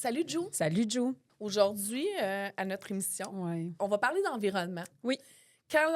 Salut, Joe. Salut, Joe. Aujourd'hui, à notre émission, on va parler d'environnement. Oui. Quand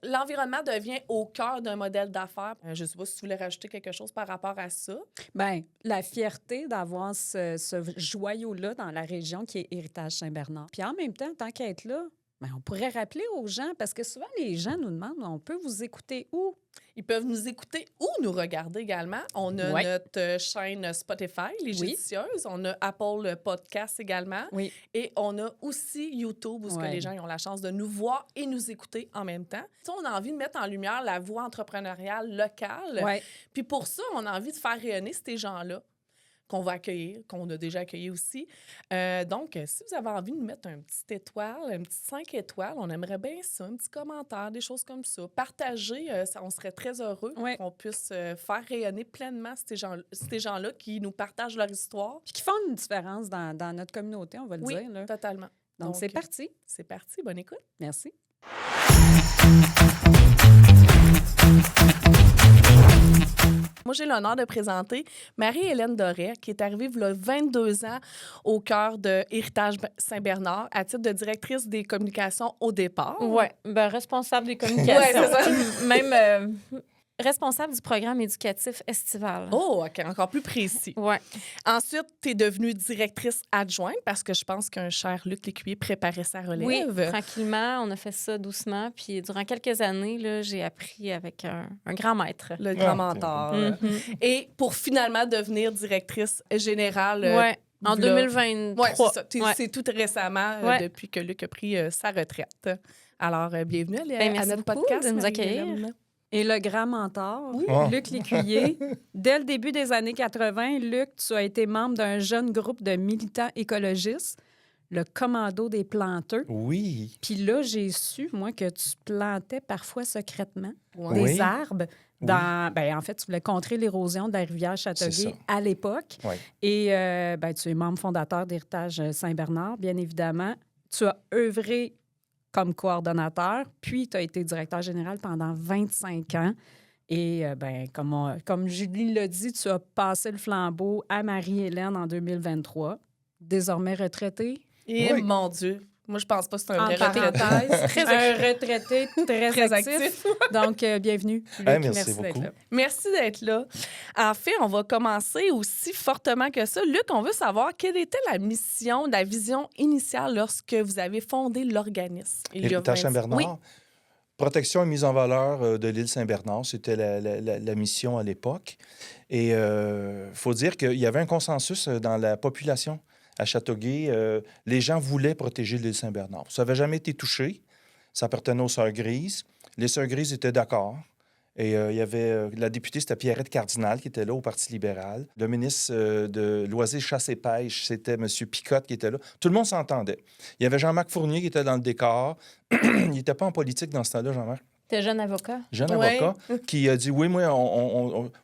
l'environnement devient au cœur d'un modèle d'affaires, je ne sais pas si tu voulais rajouter quelque chose par rapport à ça. Bien, la fierté d'avoir ce joyau-là dans la région qui est Héritage Saint-Bernard. Puis en même temps, tant qu'à être là, bien, on pourrait rappeler aux gens, parce que souvent les gens nous demandent, on peut vous écouter où? Ils peuvent nous écouter ou nous regarder également. On a notre chaîne Spotify, Les Judicieuses. On a Apple Podcast également. Oui. Et on a aussi YouTube où que les gens ils ont la chance de nous voir et nous écouter en même temps. T'sais, on a envie de mettre en lumière la voix entrepreneuriale locale. Oui. Puis pour ça, on a envie de faire rayonner ces gens-là qu'on va accueillir, qu'on a déjà accueillis aussi. Donc, si vous avez envie de nous mettre un petit étoile, un petit 5 étoiles, on aimerait bien ça, un petit commentaire, des choses comme ça. Partager, on serait très heureux qu'on puisse faire rayonner pleinement ces gens-là qui nous partagent leur histoire. Puis qui font une différence dans notre communauté, on va le dire. Oui, totalement. Donc, c'est parti. C'est parti. Bonne écoute. Merci. Moi, j'ai l'honneur de présenter Marie-Hélène Doré, qui est arrivée il y a 22 ans au cœur de Héritage Saint-Bernard à titre de directrice des communications au départ. Oui, ben, responsable des communications. Oui, c'est ça. Même responsable du programme éducatif estival. Oh, OK, encore plus précis. Oui. Ensuite, tu es devenue directrice adjointe parce que je pense qu'un cher Luc Lécuyer préparait sa relève. Oui, tranquillement, on a fait ça doucement. Puis durant quelques années, là, j'ai appris avec un grand maître. Le grand mentor. Mm-hmm. Et pour finalement devenir directrice générale. Oui, en 2023. Oui, c'est ça. C'est tout récemment depuis que Luc a pris sa retraite. Alors, bienvenue à notre podcast. De nous accueillir. Et le grand mentor, Luc Lécuyer. Dès le début des années 80, Luc, tu as été membre d'un jeune groupe de militants écologistes, le Commando des planteux. Oui. Puis là, j'ai su, moi, que tu plantais parfois secrètement des arbres. En fait, tu voulais contrer l'érosion de la rivière Châteauguay à l'époque. Oui. Et tu es membre fondateur d'Héritage Saint-Bernard, bien évidemment. Tu as œuvré comme coordonnateur, puis tu as été directeur général pendant 25 ans. Et comme Julie l'a dit, tu as passé le flambeau à Marie-Hélène en 2023, désormais retraitée. Et mon Dieu, moi, je pense pas que c'est un vrai retraité. Un retraité très actif. Donc, bienvenue. Luc, merci beaucoup. d'être là. Merci d'être là. En fait, on va commencer aussi fortement que ça. Luc, on veut savoir quelle était la mission, la vision initiale lorsque vous avez fondé l'organisme. Héritage Saint-Bernard. Oui. Protection et mise en valeur de l'île Saint-Bernard, c'était la mission à l'époque. Et il faut dire qu'il y avait un consensus dans la population à Châteauguay. Les gens voulaient protéger l'île Saint-Bernard. Ça n'avait jamais été touché. Ça appartenait aux Sœurs Grises. Les Sœurs Grises étaient d'accord. Et il y avait la députée, c'était Pierrette Cardinal, qui était là au Parti libéral. Le ministre de Loisirs, Chasse et Pêche, c'était M. Picotte qui était là. Tout le monde s'entendait. Il y avait Jean-Marc Fournier qui était dans le décor. Il n'était pas en politique dans ce temps-là, Jean-Marc. T'es jeune avocat. Jeune avocat qui a dit, oui, moi,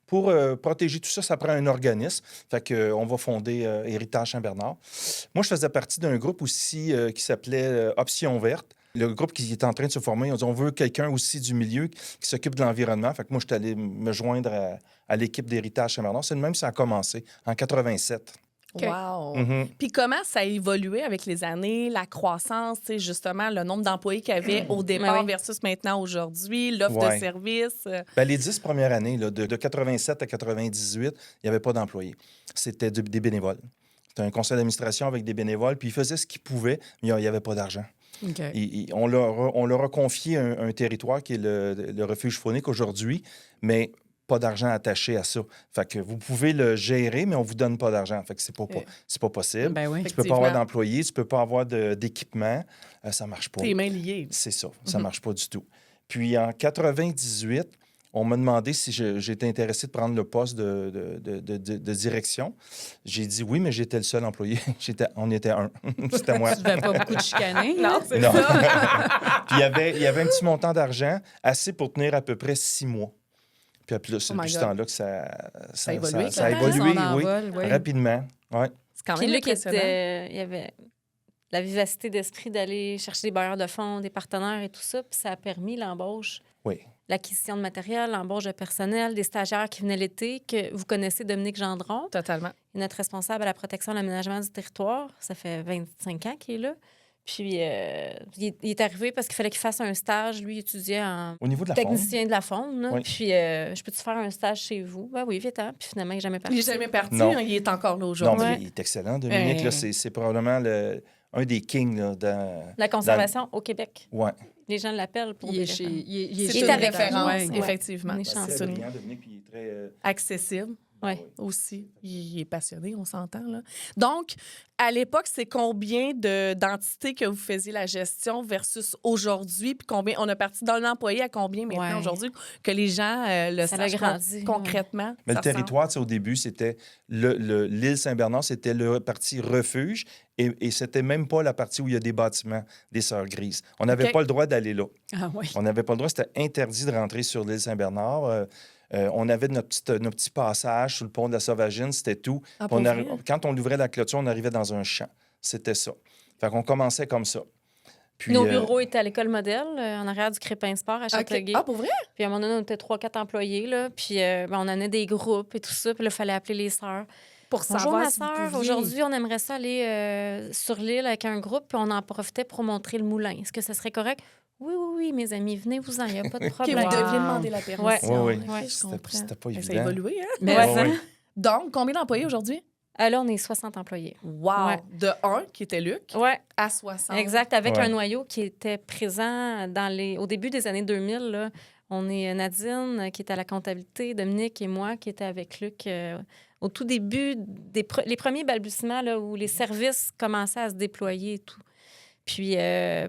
pour protéger tout ça, ça prend un organisme. Fait qu'on va fonder Héritage Saint-Bernard. Moi, je faisais partie d'un groupe aussi qui s'appelait Option Verte. Le groupe qui est en train de se former, on dit, on veut quelqu'un aussi du milieu qui s'occupe de l'environnement. Fait que moi, je suis allé me joindre à l'équipe d'Héritage Saint-Bernard. C'est le même, ça a commencé en 87. Okay. Wow! Puis comment ça a évolué avec les années, la croissance, justement, le nombre d'employés qu'il y avait au départ versus maintenant aujourd'hui, l'offre de services? Les 10 premières années, là, de 87 à 98, il n'y avait pas d'employés. C'était des bénévoles. C'était un conseil d'administration avec des bénévoles, puis ils faisaient ce qu'ils pouvaient, mais il n'y avait pas d'argent. Okay. On leur a confié un territoire qui est le refuge faunique aujourd'hui, mais pas d'argent attaché à ça. Fait que vous pouvez le gérer, mais on vous donne pas d'argent. Fait que c'est pas possible. Ben oui. Tu peux pas avoir d'employés, tu peux pas avoir d'équipement. Ça marche pas. Tes mains liées. C'est ça. Ça marche pas du tout. Puis en 98, on m'a demandé si j'étais intéressé de prendre le poste de direction. J'ai dit oui, mais j'étais le seul employé. On était un. C'était moi. Tu ne devais pas beaucoup de chicaner. Non, c'est ça. Puis il y avait un petit montant d'argent, assez pour tenir à peu près 6 mois. Puis là, c'est depuis ce temps-là que ça a évolué, rapidement. Ouais. C'est quand même Puis impressionnant. il y avait la vivacité d'esprit d'aller chercher des bailleurs de fonds, des partenaires et tout ça, puis ça a permis l'embauche l'acquisition de matériel, l'embauche de personnel, des stagiaires qui venaient l'été, que vous connaissez Dominique Gendron, Totalement. notre responsable à la protection et l'aménagement du territoire. Ça fait 25 ans qu'il est là. Puis, il est arrivé parce qu'il fallait qu'il fasse un stage. Lui, il étudiait en Au niveau de la faune. technicien de la faune. Là. Oui. Puis, je peux-tu faire un stage chez vous? Ben oui, viens-t'en. Puis finalement, il n'est jamais parti. Il n'est jamais parti, Non. hein, il est encore là Non, aujourd'hui. mais il est excellent, Dominique. Là, c'est probablement un des kings là, dans... La conservation au Québec. Ouais. Les gens l'appellent pour Il des est chez... raisons. Il C'est est une avec référence, nous. effectivement. On est C'est chanceux. C'est brillant, Dominique, puis il est très... accessible. Oui. Aussi. Il est passionné, on s'entend. Là. Donc, à l'époque, c'est combien d'entités que vous faisiez la gestion versus aujourd'hui? Puis combien on a parti d'un employé à combien maintenant Ouais. aujourd'hui que les gens le Ça a sachent grandi, concrètement? Mais ça le territoire, tu sais, au début, c'était l'île Saint-Bernard, c'était le parti refuge et c'était même pas la partie où il y a des bâtiments des Sœurs Grises. On n'avait OK. pas le droit d'aller là. Ah oui. On n'avait pas le droit, c'était interdit de rentrer sur l'île Saint-Bernard. On avait nos petits passages sous le pont de la Sauvagine, c'était tout. Ah, Puis pour vrai? quand on ouvrait la clôture, on arrivait dans un champ. C'était ça. Fait qu'on commençait comme ça. Puis, Nos bureaux étaient à l'école modèle, en arrière du Crépin Sport à OK. Châteauguay. Ah, pour vrai? Puis à un moment donné, on était 3-4 employés. Là, puis on en a des groupes et tout ça. Puis là, il fallait appeler les sœurs. Pour Bonjour, savoir ma si vous sœur. pouviez- Aujourd'hui, on aimerait ça aller sur l'île avec un groupe. Puis on en profitait pour montrer le moulin. Est-ce que ça serait correct? Oui, mes amis, venez-vous-en. Il n'y a pas de OK, problème. vous deviez Wow. demander la permission. Oui, oui. OK, je C'était comprends. c'était pas Ça a évident. évolué, hein? Mais Ouais. ça, Oui. Donc, combien d'employés aujourd'hui? Là, on est 60 employés. Wow! Ouais. De 1, qui était Luc, Ouais, à 60. exact. Avec Ouais. un noyau qui était présent au début des années 2000. Là, on est Nadine, qui était à la comptabilité, Dominique et moi, qui était avec Luc au tout début, les premiers balbutiements là, où les services commençaient à se déployer et tout. Puis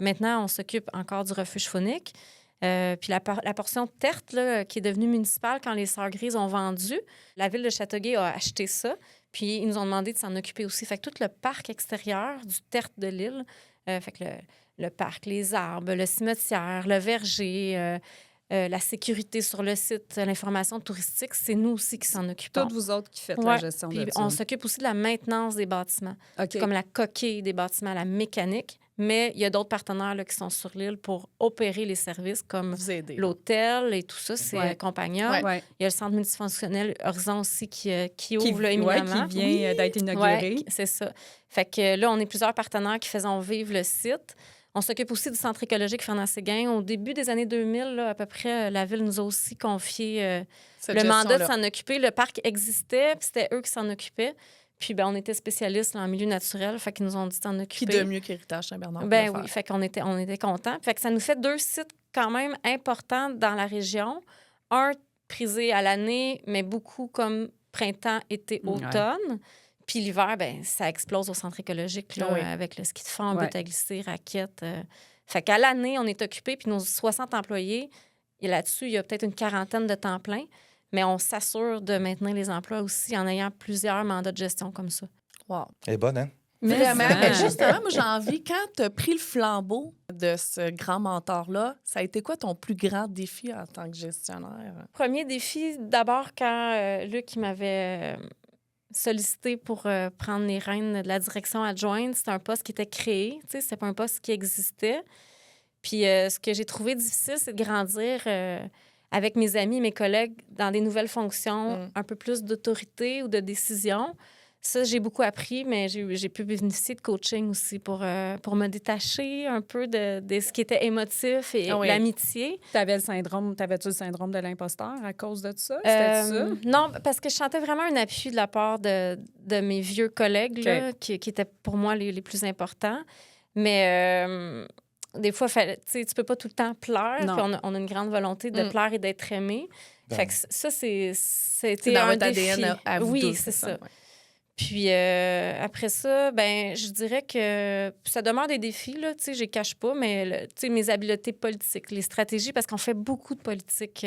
maintenant, on s'occupe encore du refuge faunique. Puis la portion Tertre, là, qui est devenue municipale quand les Sœurs Grises ont vendu, la ville de Châteauguay a acheté ça. Puis ils nous ont demandé de s'en occuper aussi. Fait que tout le parc extérieur du Tertre de l'île, fait que le parc, les arbres, le cimetière, le verger, la sécurité sur le site, l'information touristique, c'est nous aussi qui s'en occupons. toutes vous autres qui faites Ouais, la gestion Puis de ça. on s'occupe aussi de la maintenance des bâtiments. OK. Comme la coquille des bâtiments, la mécanique. Mais il y a d'autres partenaires là, qui sont sur l'île pour opérer les services comme Vous aider. l'hôtel et tout ça, c'est Ouais. Compagnon. Ouais. Il y a le centre multifonctionnel Horizon aussi qui Qui, ouvre là, ouais, éminemment. qui vient d'être inauguré. Ouais, c'est ça. Fait que là, on est plusieurs partenaires qui faisons vivre le site. On s'occupe aussi du centre écologique Fernand-Séguin. Au début des années 2000, là, à peu près, la ville nous a aussi confié Cette le mandat de gestion-là. s'en occuper. Le parc existait, puis c'était eux qui s'en occupaient. Puis ben, on était spécialistes là, en milieu naturel, fait qu'ils nous ont dit de s'en Qui occuper. de mieux qu'Héritage Saint-Bernard? Ben peut oui, faire. fait qu'on était contents. Fait que ça nous fait 2 sites quand même importants dans la région. Un prisé à l'année, mais beaucoup comme printemps, été, Ouais. automne. Puis l'hiver, ben ça explose au centre écologique là, Oui. avec le ski de fond, Ouais. but à glisser, raquettes. Fait qu'à l'année, on est occupé, puis nos 60 employés, et là-dessus, il y a peut-être une quarantaine de temps plein, mais on s'assure de maintenir les emplois aussi en ayant plusieurs mandats de gestion comme ça. Wow. Elle est bonne, hein? Mais Vraiment. ça- Mais justement, moi, j'ai envie, quand tu as pris le flambeau de ce grand mentor-là, ça a été quoi ton plus grand défi en tant que gestionnaire? Premier défi, d'abord, quand Luc il m'avait sollicité pour prendre les rênes de la direction adjointe, c'était un poste qui était créé, tu sais, c'était pas un poste qui existait. Puis ce que j'ai trouvé difficile, c'est de grandir avec mes amis, mes collègues dans des nouvelles fonctions, Mm. un peu plus d'autorité ou de décision. Ça, j'ai beaucoup appris, mais j'ai pu bénéficier de coaching aussi pour me détacher un peu de ce qui était émotif et Ah oui. l'amitié. T'avais-tu le syndrome de l'imposteur à cause de ça? C'était ça? Non, parce que je sentais vraiment un appui de la part de mes vieux collègues là, qui étaient pour moi les plus importants. Mais des fois, tu peux pas tout le temps plaire. Non. Puis on a une grande volonté de Mm. plaire et d'être aimé. Ben. Fait que ça, c'était C'est dans un votre défi. ADN à vous oui, deux, c'est ça. ouais. Puis après ça, ben je dirais que ça demeure des défis, là, tu sais, je les cache pas, mais tu sais, mes habiletés politiques, les stratégies, parce qu'on fait beaucoup de politique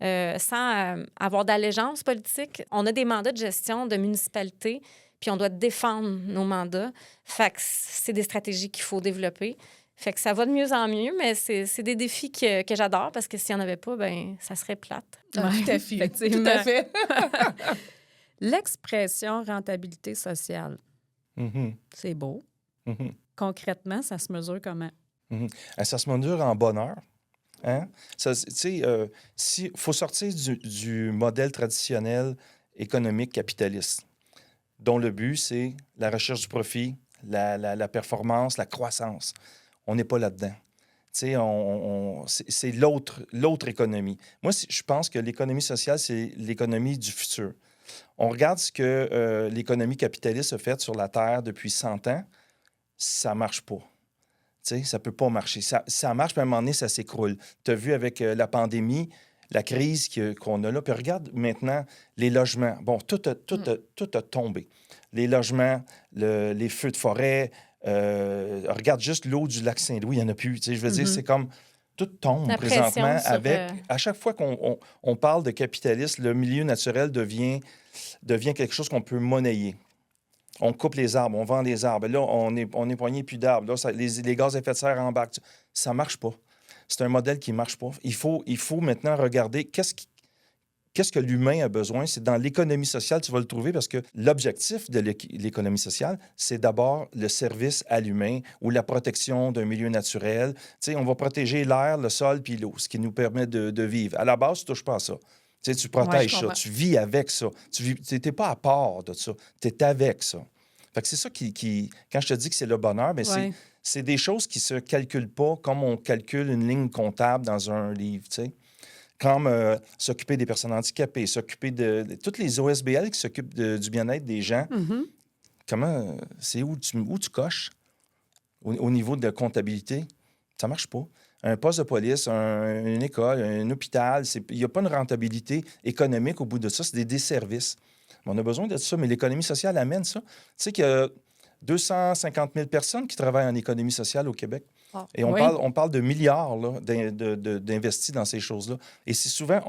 sans avoir d'allégeance politique. On a des mandats de gestion de municipalité, puis on doit défendre nos mandats. Fait que c'est des stratégies qu'il faut développer. Fait que ça va de mieux en mieux, mais c'est des défis que j'adore, parce que s'il n'y en avait pas, ben ça serait plate. Ah, Ouais, tout à fait. effectivement. Tout à fait. L'expression rentabilité sociale, Mhm, c'est beau. mhm. Concrètement, ça se mesure comment? Ça se mesure en bonheur. Hein? Tu sais, il faut sortir du modèle traditionnel économique capitaliste, dont le but, c'est la recherche du profit, la performance, la croissance. On n'est pas là-dedans. Tu sais, c'est l'autre économie. Moi, je pense que l'économie sociale, c'est l'économie du futur. On regarde ce que l'économie capitaliste a fait sur la Terre depuis 100 ans, ça ne marche pas. Tu sais, ça ne peut pas marcher. Ça marche, puis à un moment donné, ça s'écroule. Tu as vu avec la pandémie, la crise qu'on a là. Puis regarde maintenant les logements. Bon, tout a tombé. Les logements, les feux de forêt. Regarde juste l'eau du lac Saint-Louis, il n'y en a plus. Tu sais, je veux dire, c'est comme tout tombe La présentement pression avec... sur, À chaque fois qu'on parle de capitalisme, le milieu naturel devient quelque chose qu'on peut monnayer. On coupe les arbres, on vend les arbres. Là, on est poigné plus d'arbres. Là, les gaz à effet de serre embarquent. Ça ne marche pas. C'est un modèle qui ne marche pas. Il faut maintenant regarder qu'est-ce que l'humain a besoin. C'est dans l'économie sociale, tu vas le trouver, parce que l'objectif de l'économie sociale, c'est d'abord le service à l'humain ou la protection d'un milieu naturel. Tu sais, on va protéger l'air, le sol puis l'eau, ce qui nous permet de vivre. À la base, tu ne touches pas à ça. Tu sais, tu protèges ça, tu vis avec ça. Tu n'es pas à part de ça, tu es avec ça. Fait que c'est ça qui... Quand je te dis que c'est le bonheur, bien, c'est des choses qui ne se calculent pas comme on calcule une ligne comptable dans un livre, tu sais. Comme s'occuper des personnes handicapées, s'occuper de toutes les OSBL qui s'occupent du bien-être des gens. Comment... C'est où tu coches au niveau de la comptabilité? Ça ne marche pas. Un poste de police, une école, un hôpital, il n'y a pas une rentabilité économique au bout de ça. C'est des desservices. On a besoin de ça, mais l'économie sociale amène ça. Tu sais qu'il y a 250 000 personnes qui travaillent en économie sociale au Québec. Et on parle de milliards là, d'investis dans ces choses-là. Et c'est souvent,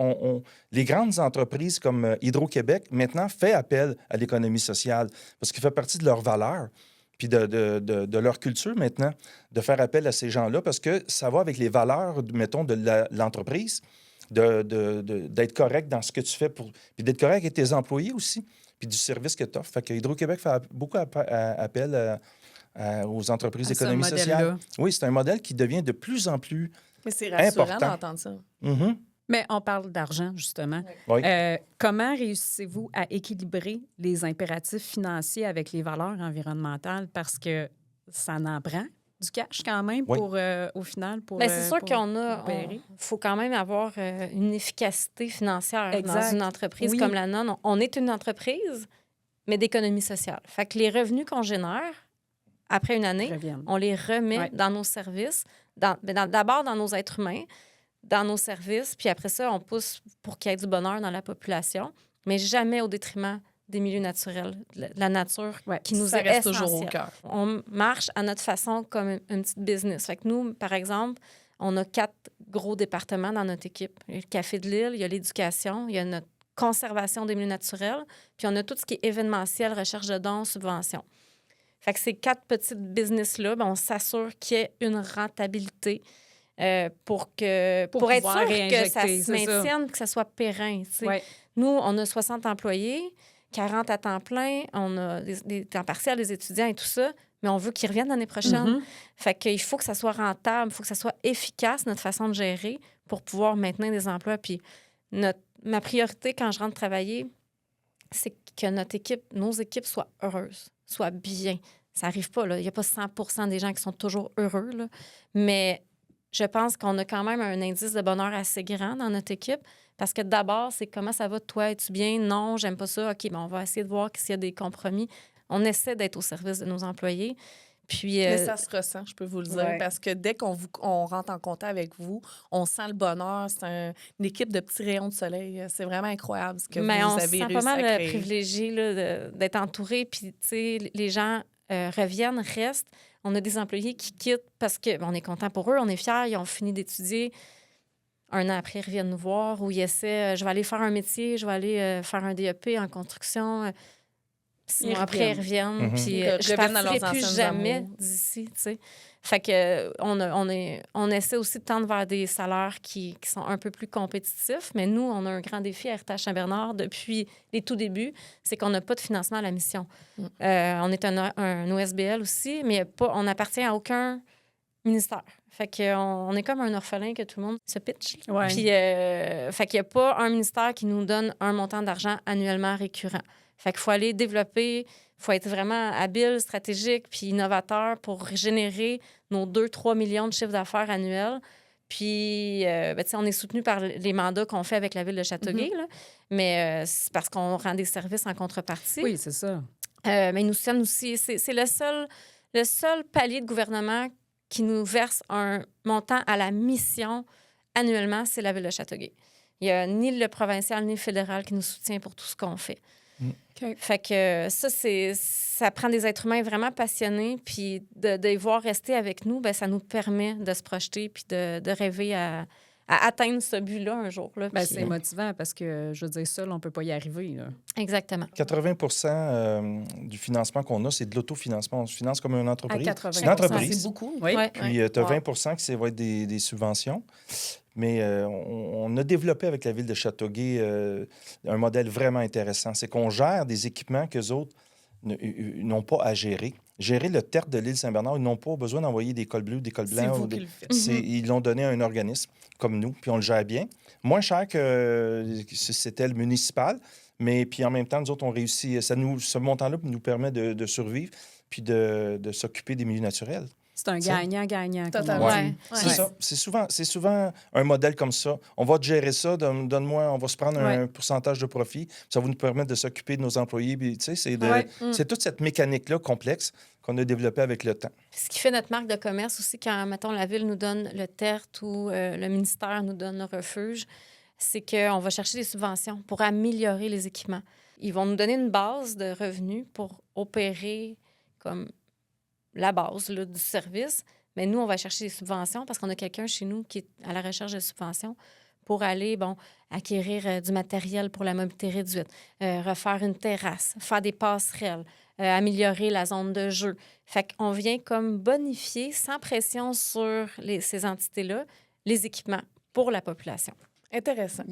les grandes entreprises comme Hydro-Québec, maintenant, font appel à l'économie sociale parce qu'il fait partie de leurs valeurs puis de leur culture maintenant, de faire appel à ces gens-là parce que ça va avec les valeurs, mettons, de l'entreprise, d'être correct dans ce que tu fais, puis d'être correct avec tes employés aussi, puis du service que tu offres. Fait que Hydro-Québec fait beaucoup appel aux entreprises d'économie sociale. Oui, c'est un modèle qui devient de plus en plus Mais c'est rassurant important. d'entendre ça. Mm-hmm. Mais on parle d'argent, justement. Oui. Comment réussissez-vous à équilibrer les impératifs financiers avec les valeurs environnementales? Parce que ça n'en prend du cash quand même pour, au final, pour Bien, c'est sûr opérer. faut quand même avoir une efficacité financière Exact. dans une entreprise comme la nôtre. On est une entreprise, mais d'économie sociale. Fait que les revenus qu'on génère, après une année, on les remet dans nos services, d'abord dans nos êtres humains, dans nos services, puis après ça, on pousse pour qu'il y ait du bonheur dans la population, mais jamais au détriment des milieux naturels, de la nature qui nous est essentielle. Ça reste toujours au cœur. On marche à notre façon comme une petite business. Fait que nous, par exemple, on a 4 gros départements dans notre équipe. Il y a le Café de l'Île, il y a l'éducation, il y a notre conservation des milieux naturels, puis on a tout ce qui est événementiel, recherche de dons, subventions. Fait que ces 4 petites business-là, on s'assure qu'il y ait une rentabilité pour être sûr que ça se maintienne, que ça soit périn. Nous, on a 60 employés, 40 à temps plein, on a des temps partiels, des étudiants et tout ça, mais on veut qu'ils reviennent l'année prochaine. Fait qu'il faut que ça soit rentable, il faut que ça soit efficace, notre façon de gérer, pour pouvoir maintenir des emplois. Puis ma priorité quand je rentre travailler, c'est que nos équipes soient heureuses, soient bien. Ça n'arrive pas, là. Il n'y a pas 100% des gens qui sont toujours heureux, là. Mais je pense qu'on a quand même un indice de bonheur assez grand dans notre équipe parce que d'abord, c'est comment ça va, toi, es-tu bien? Non, j'aime pas ça. OK, on va essayer de voir s'il y a des compromis. On essaie d'être au service de nos employés. Puis, mais ça se ressent, je peux vous le dire, parce que dès qu'on rentre en contact avec vous, on sent le bonheur. C'est une équipe de petits rayons de soleil. C'est vraiment incroyable ce que vous avez réussi à créer. Mais on se sent pas mal privilégié là, d'être entouré. Puis, tu sais, les gens reviennent, restent. On a des employés qui quittent parce qu'on est content pour eux, on est fiers, ils ont fini d'étudier. Un an après, ils reviennent nous voir ou ils essaient, je vais aller faire un métier, je vais aller faire un DEP en construction. 6 mois après, ils reviennent. Puis je ne partirai plus jamais d'ici, tu sais. Fait que on essaie aussi de tendre vers des salaires qui sont un peu plus compétitifs. Mais nous, on a un grand défi à Héritage Saint-Bernard depuis les tout débuts, c'est qu'on n'a pas de financement à la mission. On est un OSBL aussi, mais on n'appartient à aucun ministère. Fait qu'on est comme un orphelin que tout le monde se pitch. Ouais. Puis, fait qu'il n'y a pas un ministère qui nous donne un montant d'argent annuellement récurrent. Fait qu'il faut aller développer, il faut être vraiment habile, stratégique, puis innovateur pour générer nos 2-3 millions de chiffres d'affaires annuels. Puis, on est soutenu par les mandats qu'on fait avec la Ville de Châteauguay, là, mais c'est parce qu'on rend des services en contrepartie. Oui, c'est ça. Mais ils nous soutiennent aussi. C'est le seul palier de gouvernement qui nous verse un montant à la mission annuellement, c'est la Ville de Châteauguay. Il n'y a ni le provincial ni le fédéral qui nous soutient pour tout ce qu'on fait. OK. Fait que ça prend des êtres humains vraiment passionnés, puis de les voir rester avec nous, ça nous permet de se projeter puis de rêver à atteindre ce but-là un jour. Là, puis, C'est motivant parce que, je veux dire, seul, on ne peut pas y arriver. Là. Exactement. 80 du financement qu'on a, c'est de l'autofinancement. On se finance comme une entreprise. À 80 C'est une entreprise. C'est beaucoup. Oui. Ouais. Puis, tu as 20 qui va être des subventions. Mais on a développé avec la Ville de Châteauguay un modèle vraiment intéressant. C'est qu'on gère des équipements qu'eux autres n'ont pas à gérer. Gérer le tertre de l'île Saint-Bernard, ils n'ont pas besoin d'envoyer des cols bleus, des cols C'est blancs. vous qui le faites. Ils l'ont donné à un organisme comme nous, puis on le gère bien. Moins cher que c'était le municipal, mais puis en même temps, nous autres, on réussit. Ce montant-là nous permet de survivre puis de s'occuper des milieux naturels. C'est un gagnant-gagnant. Totalement. Ouais. C'est ça. C'est souvent un modèle comme ça. On va te gérer ça, donne-moi, on va se prendre un pourcentage de profit. Ça va nous permettre de s'occuper de nos employés. Puis, c'est toute cette mécanique-là complexe qu'on a développée avec le temps. Ce qui fait notre marque de commerce aussi, quand, mettons, la Ville nous donne le tertre ou le ministère nous donne le refuge, c'est qu'on va chercher des subventions pour améliorer les équipements. Ils vont nous donner une base de revenus pour opérer comme la base là, du service, mais nous, on va chercher des subventions parce qu'on a quelqu'un chez nous qui est à la recherche de subventions pour aller, acquérir du matériel pour la mobilité réduite, refaire une terrasse, faire des passerelles, améliorer la zone de jeu. Fait qu'on vient comme bonifier, sans pression sur ces entités-là, les équipements pour la population. Intéressant.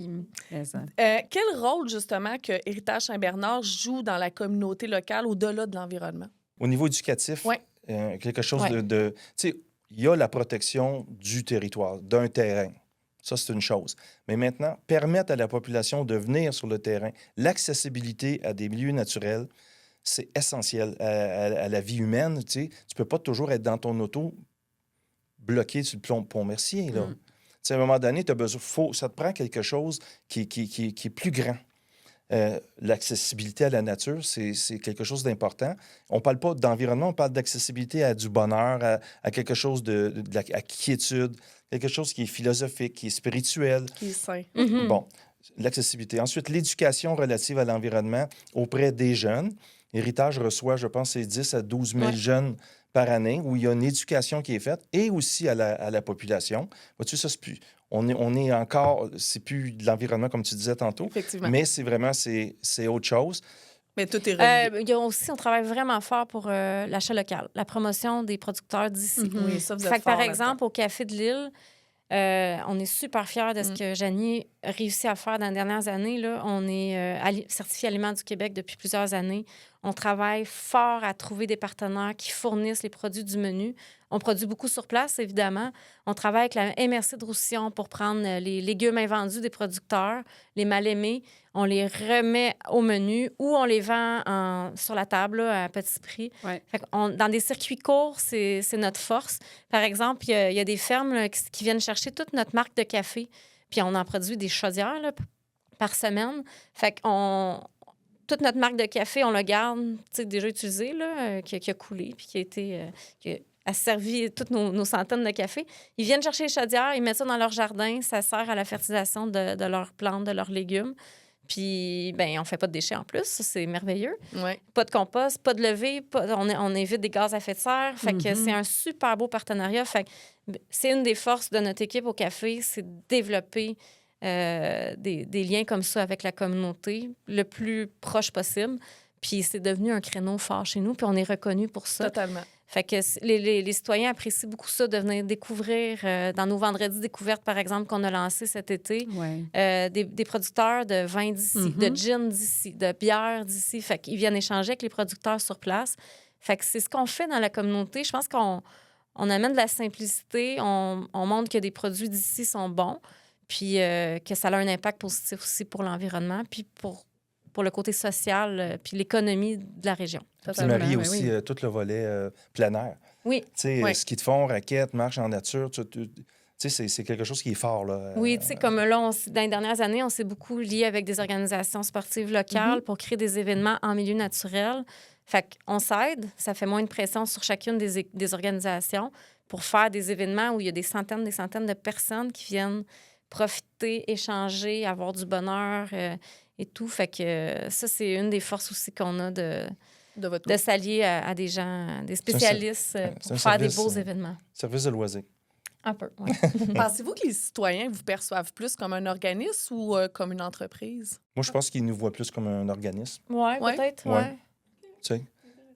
Exact. Quel rôle, justement, que Héritage Saint-Bernard joue dans la communauté locale au-delà de l'environnement? Au niveau éducatif, Ouais. quelque chose de... Tu sais, il y a la protection du territoire, d'un terrain. Ça, c'est une chose. Mais maintenant, permettre à la population de venir sur le terrain, l'accessibilité à des milieux naturels, c'est essentiel à la vie humaine. Tu sais, tu peux pas toujours être dans ton auto bloqué sur le pont Mercier. Là. Tu sais, à un moment donné, t'as besoin, ça te prend quelque chose qui est plus grand. L'accessibilité à la nature, c'est quelque chose d'important. On ne parle pas d'environnement, on parle d'accessibilité à du bonheur, à quelque chose à quiétude, quelque chose qui est philosophique, qui est spirituel. Qui est sain. Bon, l'accessibilité. Ensuite, l'éducation relative à l'environnement auprès des jeunes. Héritage reçoit, je pense, c'est 10 à 12 000 jeunes par année où il y a une éducation qui est faite et aussi à la population. Vois-tu, ça, c'est plus... On est encore... C'est plus de l'environnement, comme tu disais tantôt. Effectivement. Mais c'est vraiment... C'est autre chose. Mais tout est relié. Il y a aussi, on travaille vraiment fort pour l'achat local, la promotion des producteurs d'ici. Oui, ça, vous êtes Fait que, par fort exemple, au Café de l'Île, on est super fiers de ce que Janie a réussi à faire dans les dernières années. Là. On est certifié Aliments du Québec depuis plusieurs années. On travaille fort à trouver des partenaires qui fournissent les produits du menu. On produit beaucoup sur place, évidemment. On travaille avec la MRC de Roussillon pour prendre les légumes invendus des producteurs, les mal-aimés. On les remet au menu ou on les vend sur la table là, à petit prix. Ouais. Fait dans des circuits courts, c'est notre force. Par exemple, il y a des fermes là, qui viennent chercher toute notre marque de café. Puis on en produit des chaudières là, par semaine. Fait toute notre marque de café, on la garde déjà utilisée, là, qui a coulé puis qui a été... qui a servi toutes nos centaines de cafés. Ils viennent chercher les chaudières, ils mettent ça dans leur jardin, ça sert à la fertilisation de leurs plantes, de leurs légumes. Puis, on fait pas de déchets en plus, ça, c'est merveilleux. Ouais. Pas de compost, pas de levée, on évite des gaz à effet de serre. Fait que c'est un super beau partenariat. Fait que c'est une des forces de notre équipe au café, c'est de développer des liens comme ça avec la communauté le plus proche possible. Puis c'est devenu un créneau fort chez nous, puis on est reconnu pour ça. Totalement. Fait que les citoyens apprécient beaucoup ça, de venir découvrir dans nos vendredis découvertes, par exemple, qu'on a lancé cet été, des producteurs de vin d'ici, de gin d'ici, de bière d'ici. Fait qu'ils viennent échanger avec les producteurs sur place. Fait que c'est ce qu'on fait dans la communauté. Je pense qu'on on amène de la simplicité, on montre que des produits d'ici sont bons, puis que ça a un impact positif aussi pour l'environnement, puis pour le côté social, puis l'économie de la région. Puis Marie aussi, tout le volet plein air. Oui. Tu sais, ski de fond, raquettes, marche en nature, tu sais, c'est quelque chose qui est fort, là. Oui, tu sais, comme là, dans les dernières années, on s'est beaucoup lié avec des organisations sportives locales pour créer des événements en milieu naturel. Fait qu'on s'aide, ça fait moins de pression sur chacune des organisations pour faire des événements où il y a des centaines de personnes qui viennent profiter, échanger, avoir du bonheur et tout. Fait que ça, c'est une des forces aussi qu'on a de s'allier à des gens, des spécialistes pour faire des beaux événements. Service de loisirs. Un peu, oui. Pensez-vous que les citoyens vous perçoivent plus comme un organisme ou comme une entreprise? Moi, je pense qu'ils nous voient plus comme un organisme. Oui, peut-être, oui. Tu sais.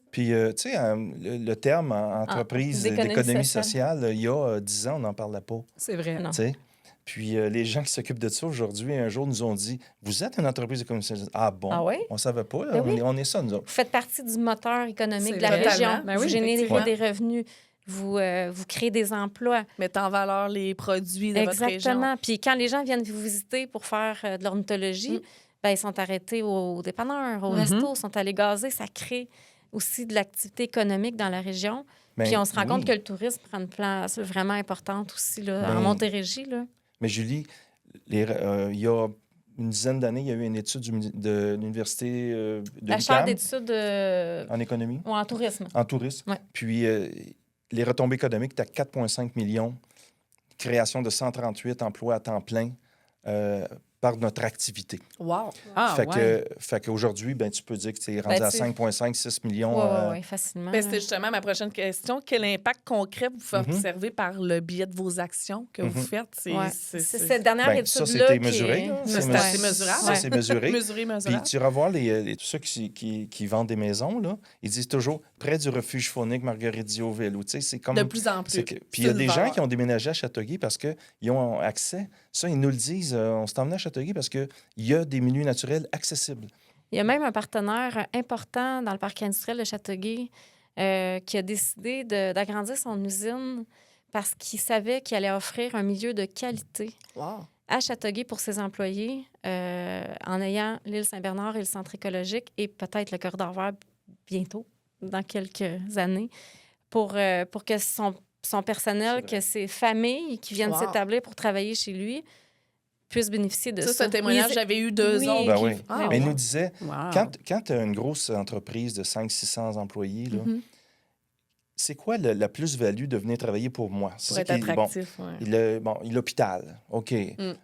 Puis, tu sais, le terme entreprise d'économie sociale, il y a 10 ans, on n'en parlait pas. C'est vrai. Tu sais. Puis, les gens qui s'occupent de ça aujourd'hui, un jour, nous ont dit « Vous êtes une entreprise d'économie sociale. » Ah bon? Ah oui? On ne savait pas. Là. On est ça, nous autres. Vous faites partie du moteur économique de la vrai. région. Ben vous oui, générez des revenus. Vous créez des emplois. Mettre en valeur les produits de votre région. Exactement. Puis quand les gens viennent vous visiter pour faire de l'ornithologie, ben, ils sont arrêtés au dépanneur, au resto, sont allés gazer. Ça crée aussi de l'activité économique dans la région. Puis on se rend compte que le tourisme prend une place vraiment importante aussi là, en Montérégie. Là. Mais Julie, il y a une dizaine d'années, il y a eu une étude de l'Université de la chaire d'études en économie. Ou en tourisme. En tourisme. Ouais. Puis les retombées économiques étaient à 4,5 millions, création de 138 emplois à temps plein par notre activité. Wow! Fait qu'aujourd'hui, ben, tu peux dire que tu es rendu à 5,5, 6 millions. Oui, facilement. Ben, c'était justement ma prochaine question. Quel impact concret vous pouvez observer par le biais de vos actions que vous faites? C'est cette dernière étude-là. Ça, c'était mesuré. C'est mesurable. Ça, c'est mesuré. Mesurable. Puis tu vas voir tous ceux qui vendent des maisons, là, ils disent toujours près du refuge faunique Marguerite-Diouville. C'est comme... De plus en plus. Puis il y a des gens qui ont déménagé à Châteauguay parce qu'ils ont accès. Ça, ils nous le disent. On s'est emmené à Châteauguay parce qu'il y a des milieux naturels accessibles. Il y a même un partenaire important dans le parc industriel de Châteauguay qui a décidé d'agrandir son usine parce qu'il savait qu'il allait offrir un milieu de qualité à Châteauguay pour ses employés en ayant l'île Saint-Bernard et le centre écologique et peut-être le corridor vert bientôt, dans quelques années, pour que son personnel, que ses familles qui viennent s'établir pour travailler chez lui puissent bénéficier de ça. Ce témoignage, j'avais eu 2 ans. Ben oui. Mais il nous disait, quand tu as une grosse entreprise de 500-600 employés, là, c'est quoi la plus-value de venir travailler pour moi? Pour être attractif, l'hôpital. OK.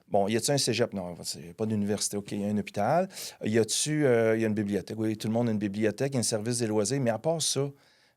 Bon, y a-t-il un cégep? Non, c'est pas d'université. OK, il y a un hôpital. Y a une bibliothèque? Oui, tout le monde a une bibliothèque, il y a un service des loisirs. Mais à part ça,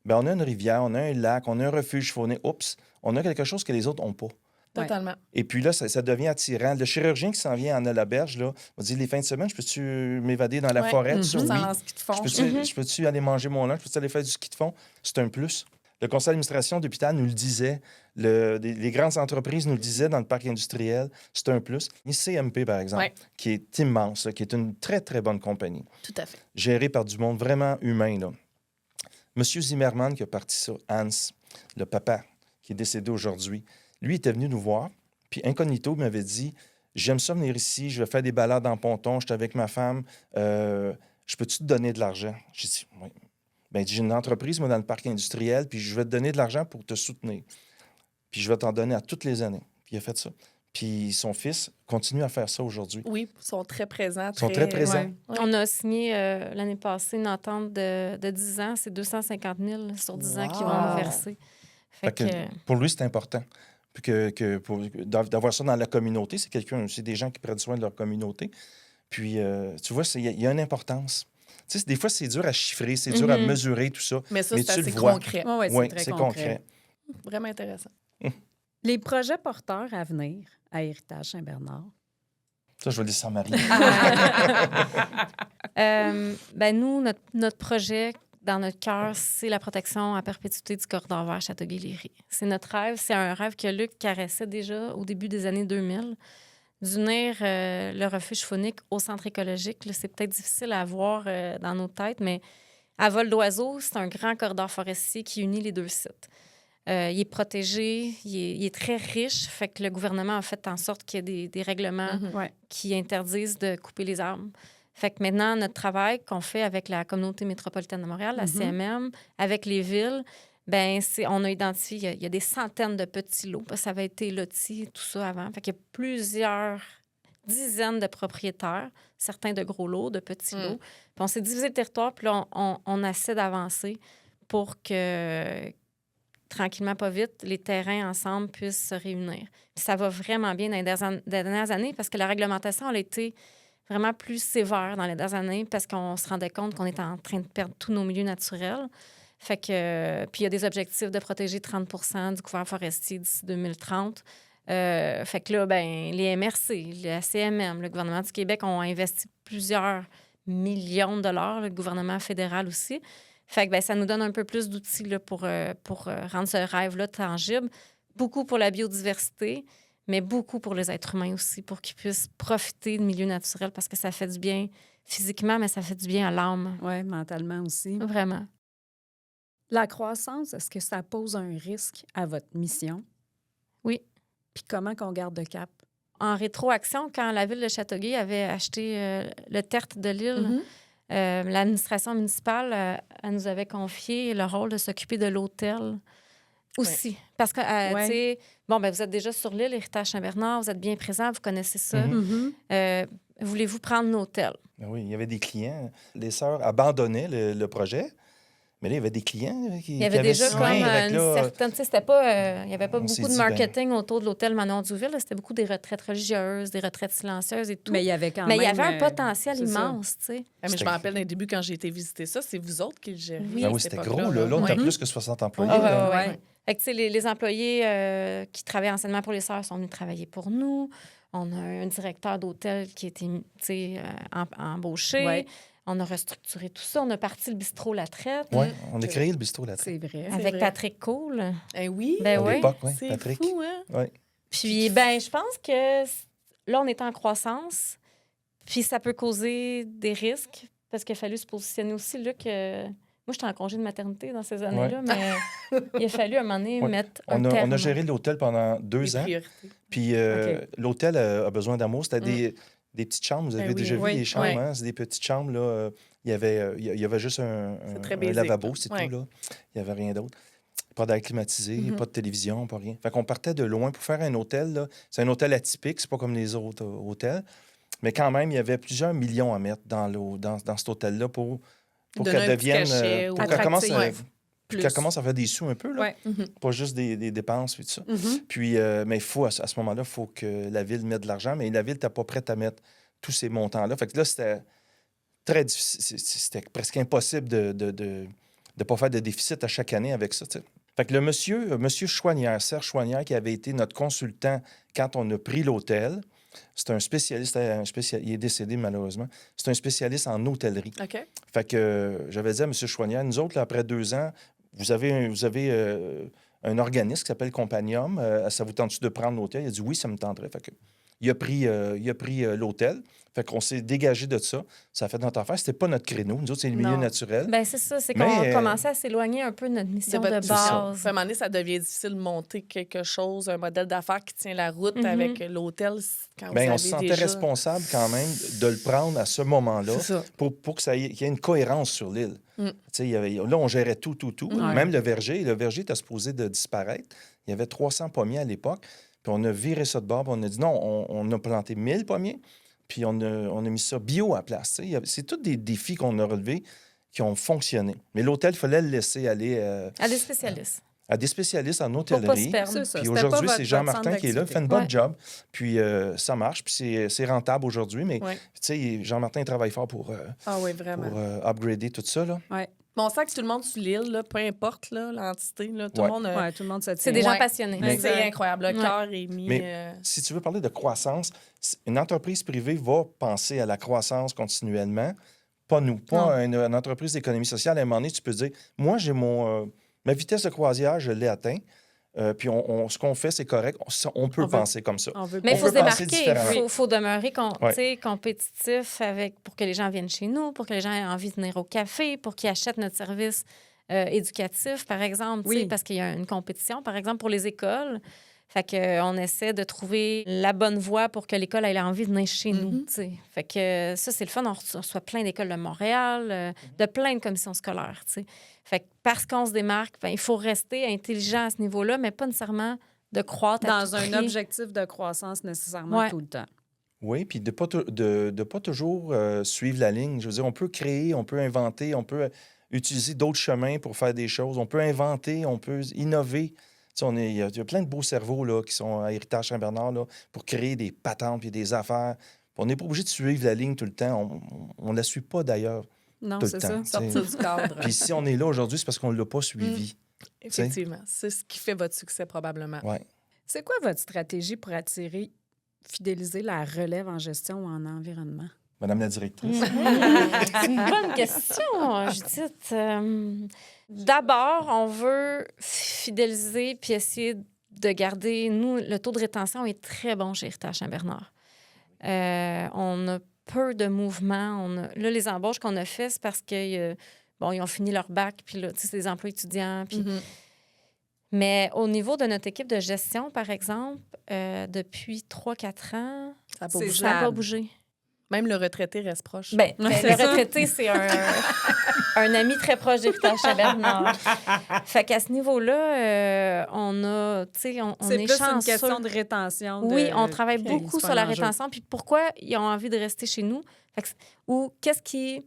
ben, on a une rivière, on a un lac, on a un refuge faunique. Oups, on a quelque chose que les autres n'ont pas. Totalement. Et puis là, ça devient attirant. Le chirurgien qui s'en vient à la berge, là, on dit les fins de semaine, je peux-tu m'évader dans la forêt? Ski de fond. Je peux-tu aller manger mon lunch? Je peux-tu aller faire du ski de fond? C'est un plus. Le conseil d'administration d'hôpital nous le disait. Les grandes entreprises nous le disaient dans le parc industriel. C'est un plus. CMP, par exemple, qui est immense, qui est une très, très bonne compagnie. Tout à fait. Gérée par du monde vraiment humain, là. Monsieur Zimmermann qui a parti ça, Hans, le papa, qui est décédé aujourd'hui, lui était venu nous voir, puis incognito m'avait dit « J'aime ça venir ici, je vais faire des balades en ponton, je suis avec ma femme, je peux-tu te donner de l'argent? » J'ai dit « Oui. » Bien, j'ai une entreprise, moi, dans le parc industriel, puis je vais te donner de l'argent pour te soutenir. Puis je vais t'en donner à toutes les années. Puis il a fait ça. Puis son fils continue à faire ça aujourd'hui. Oui, ils sont très présents. Ils sont très présents. Ouais. On a signé l'année passée une entente de 10 ans. C'est 250 000 sur 10 ans qu'ils vont nous verser. Fait que, pour lui, c'est important. Puis d'avoir ça dans la communauté, c'est des gens qui prennent soin de leur communauté. Puis, tu vois, il y a une importance. Tu sais, des fois, c'est dur à chiffrer, c'est dur à mesurer, tout ça. Mais ça, c'est assez concret. Oui, c'est concret. Vraiment intéressant. Les projets porteurs à venir à Héritage Saint-Bernard? Ça, je vais le laisser à Marie. Nous, notre projet, dans notre cœur, c'est la protection à perpétuité du corridor vert Châteauguay-Léry. C'est notre rêve. C'est un rêve que Luc caressait déjà au début des années 2000. D'unir le refuge faunique au centre écologique, là, c'est peut-être difficile à voir dans nos têtes, mais à vol d'oiseau, c'est un grand corridor forestier qui unit les deux sites. Il est protégé, il est très riche. Fait que le gouvernement a fait en sorte qu'il y ait des règlements Ouais. qui interdisent de couper les arbres. Fait que maintenant, notre travail qu'on fait avec la communauté métropolitaine de Montréal, la CMM, avec les villes, ben on a identifié, il y a des centaines de petits lots, parce que ça avait été loti, tout ça avant. Fait qu'il y a plusieurs dizaines de propriétaires, certains de gros lots, de petits lots. Puis on s'est divisé le territoire, puis là, on essaie d'avancer pour que, tranquillement, pas vite, les terrains ensemble puissent se réunir. Puis ça va vraiment bien dans les dernières années parce que la réglementation, elle a été vraiment plus sévère dans les dernières années parce qu'on se rendait compte qu'on était en train de perdre tous nos milieux naturels. Fait que, puis il y a des objectifs de protéger 30 du couvert forestier d'ici 2030. Fait que là, ben, les MRC, la CMM, le gouvernement du Québec ont investi plusieurs millions de dollars, le gouvernement fédéral aussi. Fait que ben, ça nous donne un peu plus d'outils là, pour rendre ce rêve-là tangible. Beaucoup pour la biodiversité, mais beaucoup pour les êtres humains aussi, pour qu'ils puissent profiter de milieux naturels parce que ça fait du bien physiquement, mais ça fait du bien à l'âme. Oui, mentalement aussi. Vraiment. La croissance, est-ce que ça pose un risque à votre mission? Oui. Puis comment qu'on garde le cap? En rétroaction, quand la ville de Châteauguay avait acheté le tertre de l'île, l'administration municipale, elle nous avait confié le rôle de s'occuper de l'hôtel aussi. Ouais. Parce que, tu sais, bon, ben, vous êtes déjà sur l'île, Héritage Saint-Bernard, vous êtes bien présent, vous connaissez ça. Voulez-vous prendre l'hôtel? Ben oui, il y avait des clients. Les sœurs abandonnaient le projet. Mais là, il y avait des clients qui il y avait avaient déjà signé, comme une certaine... Tu sais, c'était pas... il n'y avait pas beaucoup de dit, marketing autour de l'hôtel Manon-Duville. C'était beaucoup des retraites religieuses, des retraites silencieuses et tout. Mais il y avait quand même... Mais il y avait un potentiel immense, tu sais. Mais je me rappelle, au début, quand j'ai été visiter ça, c'est vous autres qui le gériez. Oui, c'était gros. Là, on a plus que 60 employés. Fait que, tu sais, les employés qui travaillent anciennement pour les sœurs sont venus travailler pour nous. On a un directeur d'hôtel qui a été, tu sais, embauché. Ouais. On a restructuré tout ça. On a parti le bistrot La Traite. Oui, on a créé le bistrot La Traite. C'est vrai. Avec Patrick Cole. Oui. Ben à l'époque, oui, c'est Patrick. Fou, hein? Oui. Puis, ben, je pense que là, on est en croissance. Puis, ça peut causer des risques parce qu'il a fallu se positionner aussi, là, que... Moi, j'étais en congé de maternité dans ces années-là, mais il a fallu, à un moment donné, mettre un terme. On a géré l'hôtel pendant 2 ans. Puis, l'hôtel a besoin d'amour. C'était des petites chambres. Vous avez déjà vu les chambres, hein? C'est des petites chambres, là. Il y avait juste un lavabo, c'est tout, là. Il n'y avait rien d'autre. Pas d'air climatisé, pas de télévision, pas rien. Fait qu'on partait de loin pour faire un hôtel, là. C'est un hôtel atypique, c'est pas comme les autres hôtels. Mais quand même, il y avait plusieurs millions à mettre dans cet hôtel-là pour qu'elle devienne... pour qu'elle commence à faire des sous un peu, là. Pas juste des dépenses et tout ça. Puis, mais il faut, à ce moment-là, il faut que la ville mette de l'argent, mais la ville n'était pas prête à mettre tous ces montants-là. Fait que là, c'était très difficile. C'était presque impossible de ne pas faire de déficit à chaque année avec ça, t'sais. Fait que le monsieur Chouanière, Serge Chouanière, qui avait été notre consultant quand on a pris l'hôtel, c'est un spécialiste, il est décédé malheureusement, c'est un spécialiste en hôtellerie. OK. Fait que j'avais dit à M. Chouanière, nous autres, là, après 2 ans, vous avez un organisme qui s'appelle Companium, ça vous tente-tu de prendre l'hôtel? Il a dit oui, ça me tenterait. Fait que il a pris l'hôtel. Fait qu'on s'est dégagé de ça. Ça a fait notre affaire. C'était pas notre créneau. Nous autres, c'est le milieu naturel. Ben c'est ça. C'est qu'on a commencé à s'éloigner un peu de notre mission de base. À un moment donné, ça devient difficile de monter quelque chose, un modèle d'affaires qui tient la route avec l'hôtel. On se sentait responsable quand même de le prendre à ce moment-là pour que qu'il y ait une cohérence sur l'île. Là, on gérait tout. Même le verger. Le verger était supposé de disparaître. Il y avait 300 pommiers à l'époque. Puis on a viré ça de bord. Puis on a dit non, on a planté 1000 pommiers. Puis on a mis ça bio à place. C'est tous des défis qu'on a relevés qui ont fonctionné. Mais l'hôtel, il fallait le laisser aller... à des spécialistes. À des spécialistes en hôtellerie. Puis aujourd'hui, c'est Jean-Martin qui est là. Il fait une bonne job. Puis ça marche. Puis c'est rentable aujourd'hui. Mais tu sais, Jean-Martin travaille fort pour upgrader tout ça. Là. Mais on sent que tout le monde sur l'île, là, peu importe l'entité, là, tout le monde... tout le monde se tient. C'est des gens passionnés. C'est incroyable. Le cœur est mis... Mais si tu veux parler de croissance, une entreprise privée va penser à la croissance continuellement. Pas nous. Pas une entreprise d'économie sociale. À un moment donné, tu peux dire, moi, j'ai ma vitesse de croisière, je l'ai atteint. Puis ce qu'on fait, c'est correct. On peut penser comme ça. Mais il faut se démarquer. Il faut demeurer compétitif pour que les gens viennent chez nous, pour que les gens aient envie de venir au café, pour qu'ils achètent notre service éducatif, par exemple, tu sais, parce qu'il y a une compétition, par exemple, pour les écoles. Fait qu'on essaie de trouver la bonne voie pour que l'école ait envie de venir chez nous. Tu sais. Fait que ça, c'est le fun. On reçoit plein d'écoles de Montréal, de plein de commissions scolaires. Tu sais. Fait que parce qu'on se démarque, il faut rester intelligent à ce niveau-là, mais pas nécessairement de croître à dans tout un prix. objectif de croissance nécessairement tout le temps. Oui, puis de ne pas toujours suivre la ligne. Je veux dire, on peut créer, on peut inventer, on peut utiliser d'autres chemins pour faire des choses. On peut inventer, on peut innover. Tu sais, il y a plein de beaux cerveaux là, qui sont à Héritage Saint-Bernard là, pour créer des patentes et des affaires. On n'est pas obligé de suivre la ligne tout le temps. On ne la suit pas d'ailleurs. Non, tout c'est le ça. temps, Sortir du cadre. Puis si on est là aujourd'hui, c'est parce qu'on ne l'a pas suivi. Effectivement. C'est ce qui fait votre succès, probablement. Ouais. C'est quoi votre stratégie pour attirer, fidéliser la relève en gestion ou en environnement? Madame la directrice. C'est une bonne question, Judith. D'abord, on veut fidéliser puis essayer de garder... Nous, le taux de rétention est très bon chez Héritage Saint-Bernard. On a peu de mouvements. Là, les embauches qu'on a faites, c'est parce qu'ils ils ont fini leur bac, puis là, tu sais, c'est des emplois étudiants. Puis... Mais au niveau de notre équipe de gestion, par exemple, depuis 3-4 ans, Ça n'a pas bougé. Même le retraité reste proche. Le retraité, c'est un ami très proche d'Héritage Saint-Bernard. Fait qu'à ce niveau-là, on a, tu sais, on c'est est plus chanceux. une question de rétention. Oui, on travaille beaucoup sur la rétention. Puis pourquoi ils ont envie de rester chez nous? Ou qu'est-ce qui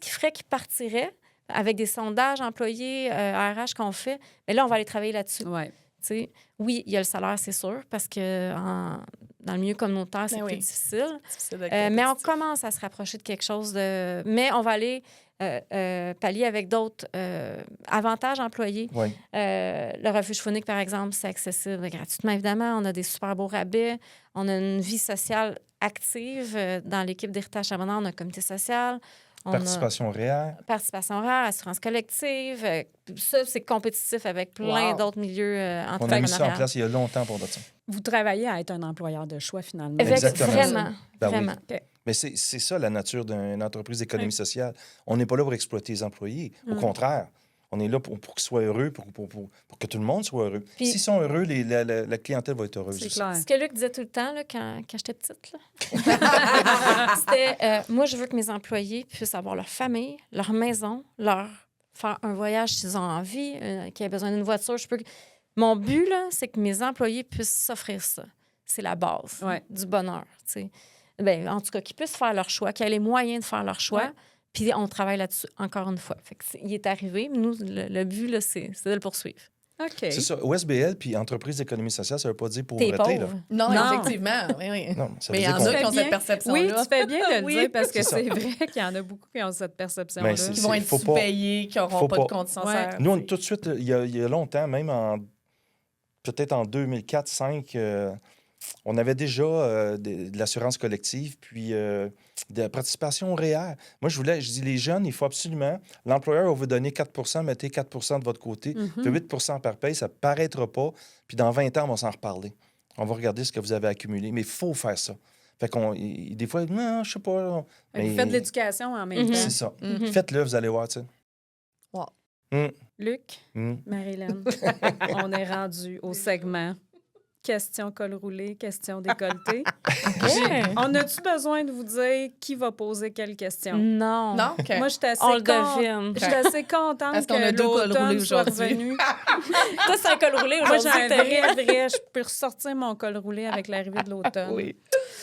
ferait qu'ils partiraient avec des sondages employés RH qu'on fait? Mais là, on va aller travailler là-dessus. Ouais. T'sais, oui, il y a le salaire, c'est sûr, parce que dans le milieu communautaire, c'est plus difficile. Mais on commence à se rapprocher de quelque chose de... Mais on va aller pallier avec d'autres avantages employés. Oui. Le refuge phonique, par exemple, c'est accessible gratuitement, évidemment. On a des super beaux rabais. On a une vie sociale active. Dans l'équipe d'Héritage Saint-Bernard, on a un comité social. Participation REER. Participation REER, assurance collective. Ça, c'est compétitif avec plein d'autres milieux entrepreneuriaux. On a mis ça en place il y a longtemps pour notre temps. Vous travaillez à être un employeur de choix, finalement. Exactement. Vraiment. Ben vraiment. Oui. Mais c'est ça, la nature d'une entreprise d'économie sociale. On n'est pas là pour exploiter les employés. Au contraire, on est là pour qu'ils soient heureux, pour que tout le monde soit heureux. S'ils sont heureux, la clientèle va être heureuse. C'est clair. Ce que Luc disait tout le temps là, quand j'étais petite, là, c'était moi, je veux que mes employés puissent avoir leur famille, leur maison, faire un voyage s'ils ont envie, qu'ils aient besoin d'une voiture. Mon but, là, c'est que mes employés puissent s'offrir ça. C'est la base du bonheur. Ben, en tout cas, qu'ils puissent faire leur choix, qu'ils aient les moyens de faire leur choix. Ouais. Puis on travaille là-dessus encore une fois. Fait que il est arrivé, mais nous, le but, là, c'est de le poursuivre. OK. C'est ça. OSBL puis entreprise d'économie sociale, ça ne veut pas dire pauvreté. Là. Non, effectivement. Oui. Non, ça mais il y en a qui ont cette perception-là. Oui, tu fais bien de le dire parce que c'est vrai qu'il y en a beaucoup qui ont cette perception-là. Qui vont être sous-payés, qui n'auront pas de compte sans serre. Nous, tout de suite, il y a longtemps, même peut-être en 2004-2005, on avait déjà de l'assurance collective, puis de la participation REER. Moi, je dis, les jeunes, il faut absolument... L'employeur va vous donner 4 mettez 4 de votre côté. Fait 8 par paye, ça ne paraîtra pas. Puis dans 20 ans, on va s'en reparler. On va regarder ce que vous avez accumulé. Mais il faut faire ça. Fait des fois, non, je sais pas. Mais vous faites de l'éducation en même temps. C'est ça. Faites-le, vous allez voir, tu sais. Wow. Luc, Marie-Hélène, on est rendu au segment question col roulé, question décolleté. On a-tu besoin de vous dire qui va poser quelle question? Non. Non? Okay. Moi, j'étais assez contente que l'automne soit revenu. Toi, c'est un col roulé Moi, aujourd'hui. j'ai un vrai. Je peux ressortir mon col roulé avec l'arrivée de l'automne. Oui.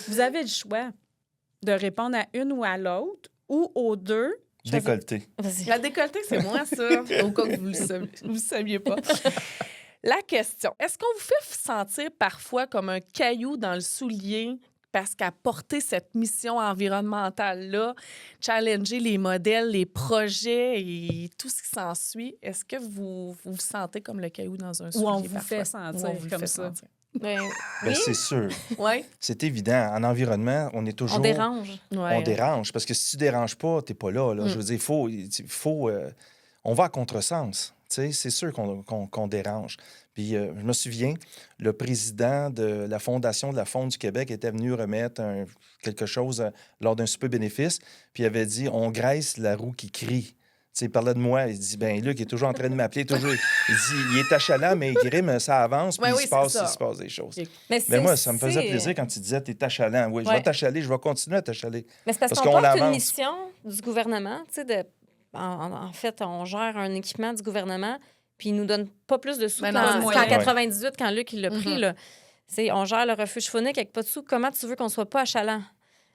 Vous avez le choix de répondre à une ou à l'autre ou aux deux. Décolleté. La décolletée, c'est moi, ça. Au cas que vous ne le saviez pas. La question, est-ce qu'on vous fait sentir parfois comme un caillou dans le soulier parce qu'à porter cette mission environnementale-là, challenger les modèles, les projets et tout ce qui s'ensuit, est-ce que vous vous sentez comme le caillou dans un soulier? Ou on vous parfois? fait sentir comme ça? Ben, oui? C'est sûr. Ouais. C'est évident. En environnement, on est toujours... On dérange. On dérange. Parce que si tu ne déranges pas, tu n'es pas là. Je veux dire, on va à contresens. C'est sûr qu'on dérange. Puis je me souviens, le président de la Fondation de la Faune du Québec était venu remettre quelque chose lors d'un souper bénéfice, puis il avait dit « On graisse la roue qui crie ». sais, il parlait de moi. Il dit, ben Luc, il est toujours en train de m'appeler. Toujours. Il dit, il est achalant, mais Grim, ça avance, puis Ouais, il oui, se passe c'est des choses. Mais Moi, ça me faisait plaisir quand tu disais, t'es achalant. Oui, je vais t'achaler, je vais continuer à t'achaler. Mais c'est parce Parce qu'on qu'on porte une l'avance. mission du gouvernement, tu sais, en fait, on gère un équipement du gouvernement, puis ils nous donnent pas plus de sous Mais qu'en non, qu'en c'est ça. 98, quand Luc, il l'a pris, là. On gère le refuge faunique avec pas de sous. Comment tu veux qu'on soit pas achalant?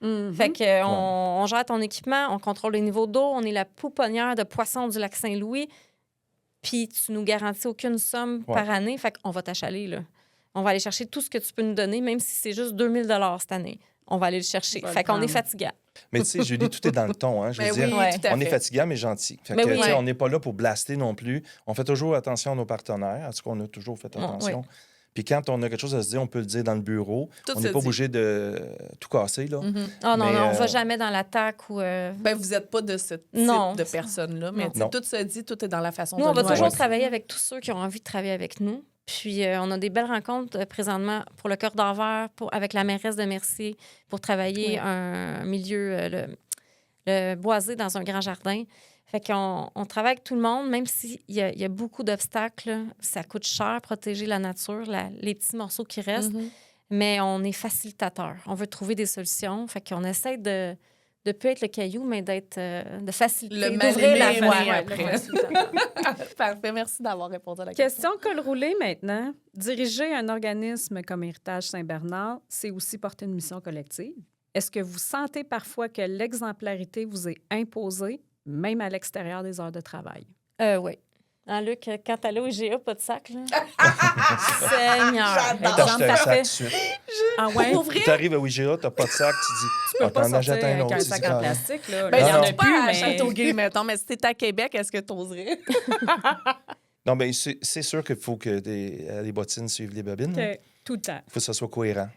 Fait que on gère ton équipement, on contrôle les niveaux d'eau, on est la pouponnière de poissons du lac Saint-Louis, puis tu nous garantis aucune somme par année. Fait qu'on va t'achaler, là. On va aller chercher tout ce que tu peux nous donner, même si c'est juste 2 000 cette année. On va aller le chercher. Fait qu'on est fatigant. Mais tu sais, Julie, tout est dans le ton. Hein, je veux dire, tout à on est fait. fatigant, mais gentil. Fait que, tu sais, on n'est pas là pour blaster non plus. On fait toujours attention à nos partenaires. En tout cas, on a toujours fait attention. Puis quand on a quelque chose à se dire, on peut le dire dans le bureau. Tout on se n'est pas dit. obligé de tout casser, là. Ah non, Mais, non, on va jamais dans l'attaque ou... Ben, vous n'êtes pas de ce type Non. de personne-là, mais tu sais, Non. tout se dit, tout est dans la façon Nous, de on va le toujours dire. travailler avec tous ceux qui ont envie de travailler avec nous. Puis, on a des belles rencontres présentement pour le Cœur d'Envers, avec la mairesse de Mercier, pour travailler un milieu le boisé dans un grand jardin. Fait qu'on travaille avec tout le monde, même s'il y a beaucoup d'obstacles. Là. Ça coûte cher protéger la nature, les petits morceaux qui restent. Mais on est facilitateur. On veut trouver des solutions. Fait qu'on essaie de plus être le caillou, mais de faciliter, d'ouvrir la fenêtre après. Parfait, merci d'avoir répondu à la question. Question col roulé maintenant. Diriger un organisme comme Héritage Saint-Bernard, c'est aussi porter une mission collective. Est-ce que vous sentez parfois que l'exemplarité vous est imposée, même à l'extérieur des heures de travail? Oui. Hein, Luc, quand t'allais au IGA, pas de sac, là? Seigneur! J'adore. T'achètes Exemple un sac parfait. tout de suite. Ah ouais? Pour vrai? Tu arrives à IGA, t'as pas de sac, tu dis, Tu peux pas t'en achètes sortir un avec autre. un tu sac dis, en ah, plastique. Là. Ben, Il y en si a tu plus, pas à mais... Châteauguay, mettons, mais si t'es à Québec, est-ce que t'oserais? Non, mais c'est sûr qu'il faut que les bottines suivent les bobines. Il OK. Tout le temps. faut que ça soit cohérent.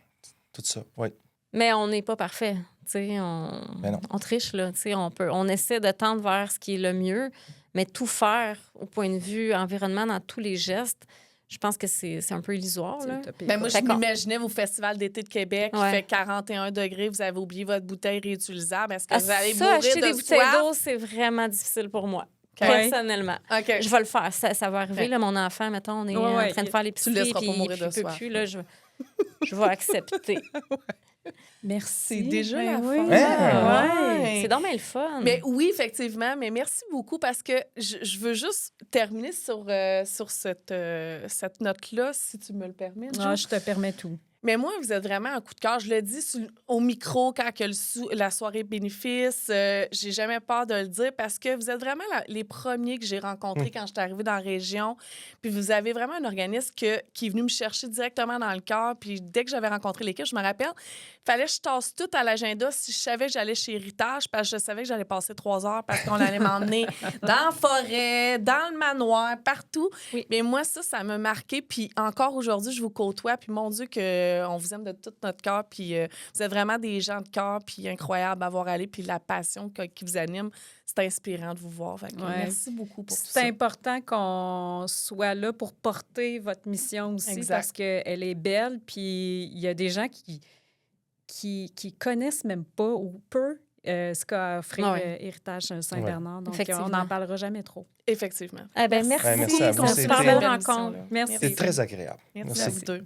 Tout ça, oui. Mais on n'est pas parfait. Tu sais, Ben non. on triche, là. Tu sais, on essaie de tendre vers ce qui est le mieux, mais tout faire au point de vue environnement dans tous les gestes, je pense que c'est un peu illusoire, là. Ben, moi, je D'accord. m'imaginais au Festival d'été de Québec, Ouais. il fait 41 degrés, vous avez oublié votre bouteille réutilisable. Est-ce que Ah, vous allez ça, mourir acheter de des bouteilles soif? d'eau, c'est vraiment difficile pour moi, OK. personnellement. OK. Je vais le faire. Ça va arriver, Ouais. là, mon enfant, mettons, on est Ouais, ouais. en train de faire Tu l'épicerie, le laisseras puis pas mourir de il peut soif. plus, là, je vais accepter. Merci. C'est déjà Ben la oui. fin. Ouais. C'est donc bien le fun. Mais oui, effectivement. Mais merci beaucoup parce que je veux juste terminer sur cette note-là, si tu me le permets. Ah, Jo. je te permets tout. Mais moi, vous êtes vraiment un coup de cœur. Je le dis au micro quand que la soirée bénéfice. J'ai jamais peur de le dire parce que vous êtes vraiment les premiers que j'ai rencontrés quand je suis arrivée dans la région. Puis vous avez vraiment un organisme qui est venu me chercher directement dans le cœur. Puis dès que j'avais rencontré l'équipe, je me rappelle, il fallait que je tasse tout à l'agenda si je savais que j'allais chez Héritage parce que je savais que j'allais passer 3 heures parce qu'on allait m'emmener dans la forêt, dans le manoir, partout. Oui. Mais moi, ça m'a marqué. Puis encore aujourd'hui, je vous côtoie. Puis mon Dieu, on vous aime de tout notre cœur. Puis vous êtes vraiment des gens de cœur. Puis incroyable à voir aller. Puis la passion qui vous anime, c'est inspirant de vous voir. Fait que Ouais. merci beaucoup pour tout C'est ça. important qu'on soit là pour porter votre mission aussi Exact. parce qu'elle est belle. Puis il y a des gens qui connaissent même pas ou peu ce qu'a offert Ouais. Héritage Saint-Bernard. Donc, on Effectivement. n'en parlera jamais trop. Effectivement. Eh ben, merci. Ouais, merci à vous. C'est une C'était super une belle belle rencontre. émission, là. Merci. C'est très agréable. Merci à vous deux.